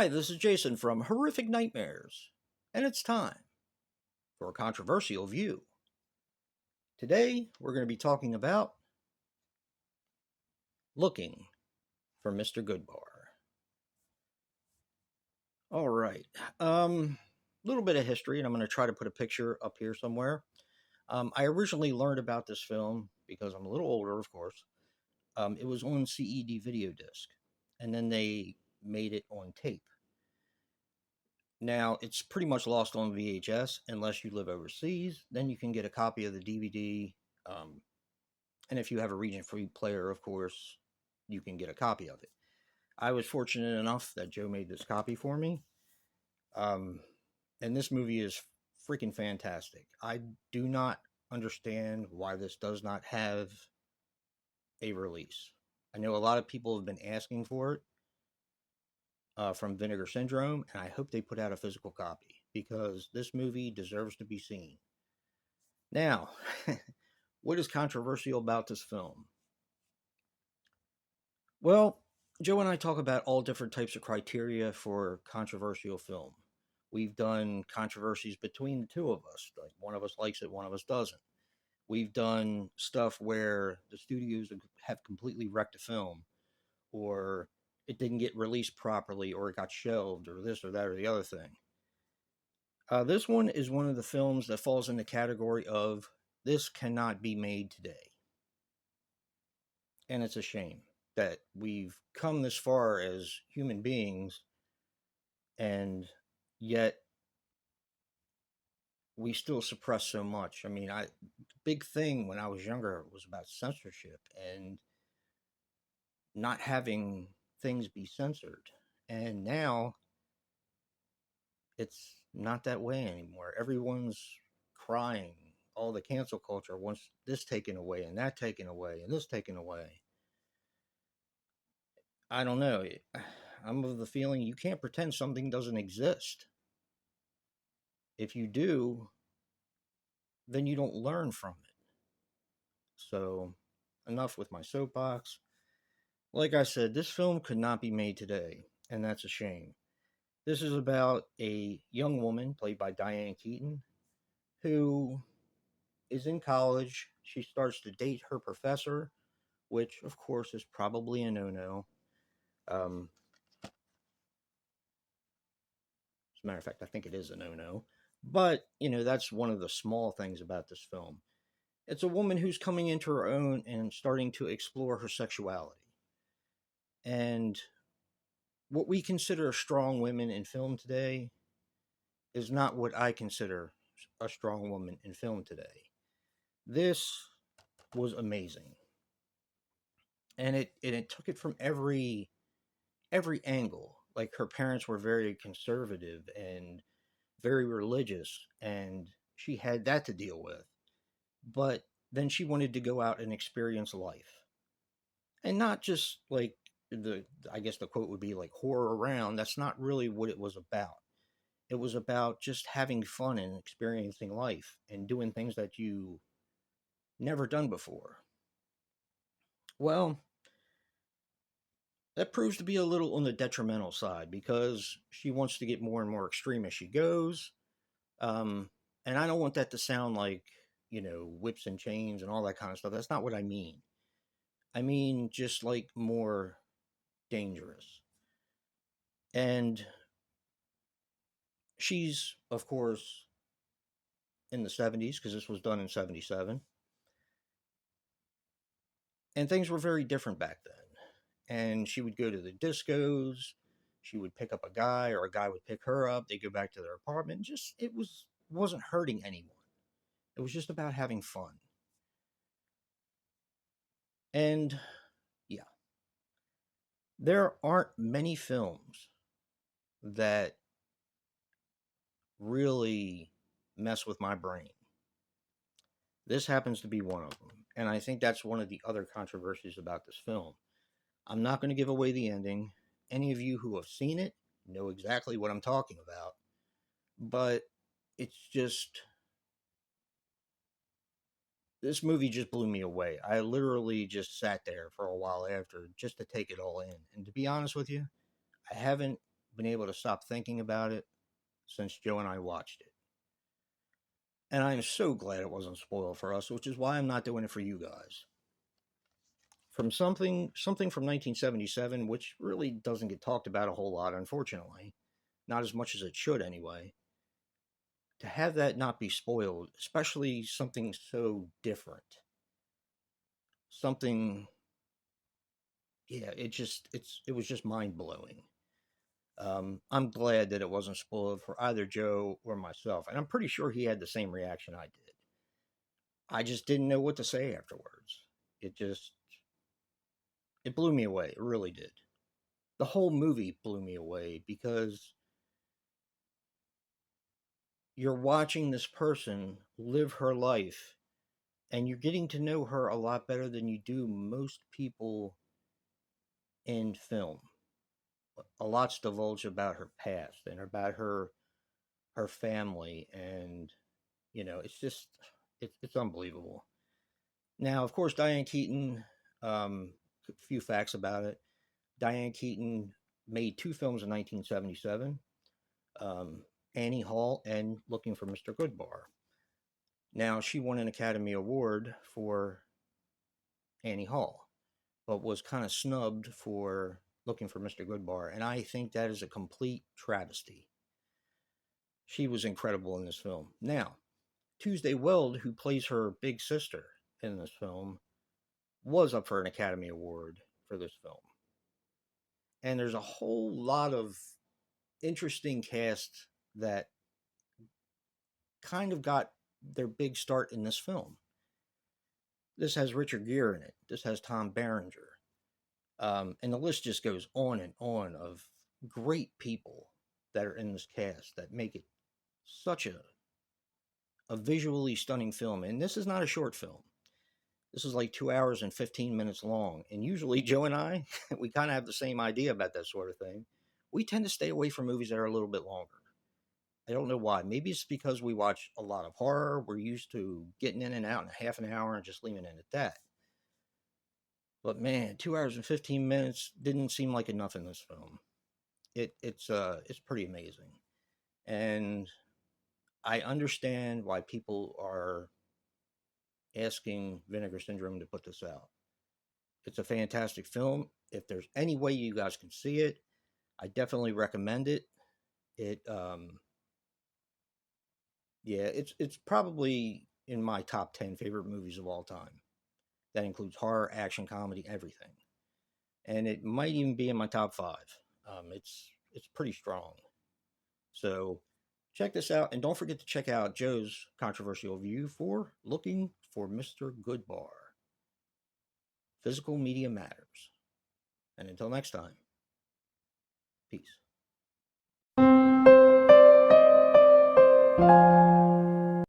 Hi, this is Jason from Horrific Nightmares, and it's time for a controversial view. Today, we're going to be talking about looking for Mr. Goodbar. All right, little bit of history, and I'm going to try to put a picture up here somewhere. I originally learned about this film because I'm a little older, of course. It was on CED video disc, and then they made it on tape. Now, it's pretty much lost on VHS unless you live overseas. Then you can get a copy of the DVD. And if you have a region free player, of course, you can get a copy of it. I was fortunate enough that Joe made this copy for me. Um, and this movie is freaking fantastic. I do not understand why this does not have a release. I know a lot of people have been asking for it from Vinegar Syndrome, and I hope they put out a physical copy because this movie deserves to be seen. Now, what is controversial about this film? Well, Joe and I talk about all different types of criteria for controversial film. We've done controversies between the two of us. Like one of us likes it, one of us doesn't. We've done stuff where the studios have completely wrecked a film, or it didn't get released properly, or it got shelved, or this or that or the other thing. This one is one of the films that falls in the category of this cannot be made today. And it's a shame that we've come this far as human beings, and yet we still suppress so much. I mean, the big thing when I was younger was about censorship and not having things be censored. And now it's not that way anymore. Everyone's crying. All the cancel culture wants this taken away and that taken away and this taken away. I don't know. I'm of the feeling you can't pretend something doesn't exist. If you do, then you don't learn from it. So, enough with my soapbox. Like I said, this film could not be made today, and that's a shame. This is about a young woman, played by Diane Keaton, who is in college. She starts to date her professor, which, of course, is probably a no-no. As a matter of fact, I think it is a no-no. But, that's one of the small things about this film. It's a woman who's coming into her own and starting to explore her sexuality. And what we consider strong women in film today is not what I consider a strong woman in film today. This was amazing. And it took it from every angle. Like her parents were very conservative and very religious, and she had that to deal with. But then she wanted to go out and experience life. And not just like I guess the quote would be like horror around. That's not really what it was about. It was about just having fun and experiencing life and doing things that you never done before. Well, that proves to be a little on the detrimental side because she wants to get more and more extreme as she goes. Um, and I don't want that to sound like, whips and chains and all that kind of stuff. That's not what I mean. I mean, just like more dangerous. And she's, of course, in the 70s because this was done in 77. And things were very different back then. And she would go to the discos. She would pick up a guy, or a guy would pick her up. They'd go back to their apartment. Just wasn't hurting anyone. It was just about having fun. And yeah, there aren't many films that really mess with my brain. This happens to be one of them. And I think that's one of the other controversies about this film. I'm not going to give away the ending. Any of you who have seen it know exactly what I'm talking about. But it's just, this movie just blew me away. I literally just sat there for a while after just to take it all in. And to be honest with you, I haven't been able to stop thinking about it since Joe and I watched it. And I'm so glad it wasn't spoiled for us, which is why I'm not doing it for you guys. From something from 1977, which really doesn't get talked about a whole lot, unfortunately, not as much as it should anyway. To have that not be spoiled, especially something so different, something, yeah, it was just mind blowing. I'm glad that it wasn't spoiled for either Joe or myself, and I'm pretty sure he had the same reaction I did. I just didn't know what to say afterwards. It just, it blew me away. It really did. The whole movie blew me away because you're watching this person live her life and you're getting to know her a lot better than you do most people in film. A lot's divulged about her past and about her family, and it's just it's unbelievable. Now, of course, Diane Keaton. A few facts about it. Diane Keaton made two films in 1977, Annie Hall and Looking for Mr. Goodbar. Now, she won an Academy Award for Annie Hall, but was kind of snubbed for Looking for Mr. Goodbar, and I think that is a complete travesty. She was incredible in this film. Now, Tuesday Weld, who plays her big sister in this film, was up for an Academy Award for this film. And there's a whole lot of interesting cast that kind of got their big start in this film. This has Richard Gere in it. This has Tom Berenger. And the list just goes on and on of great people that are in this cast that make it such a visually stunning film. And this is not a short film. This is like 2 hours and 15 minutes long. And usually Joe and I, we kind of have the same idea about that sort of thing. We tend to stay away from movies that are a little bit longer. I don't know why. Maybe it's because we watch a lot of horror. We're used to getting in and out in a half an hour and just leaving it at that. But man, 2 hours and 15 minutes didn't seem like enough in this film. It's pretty amazing. And I understand why people are asking Vinegar Syndrome to put this out. It's a fantastic film. If there's any way you guys can see it, I definitely recommend it. It's probably in my top 10 favorite movies of all time. That includes horror, action, comedy, everything. And it might even be in my top 5. It's pretty strong. So check this out, and don't forget to check out Joe's controversial view for Looking for Mr. Goodbar. Physical media matters. And until next time, peace.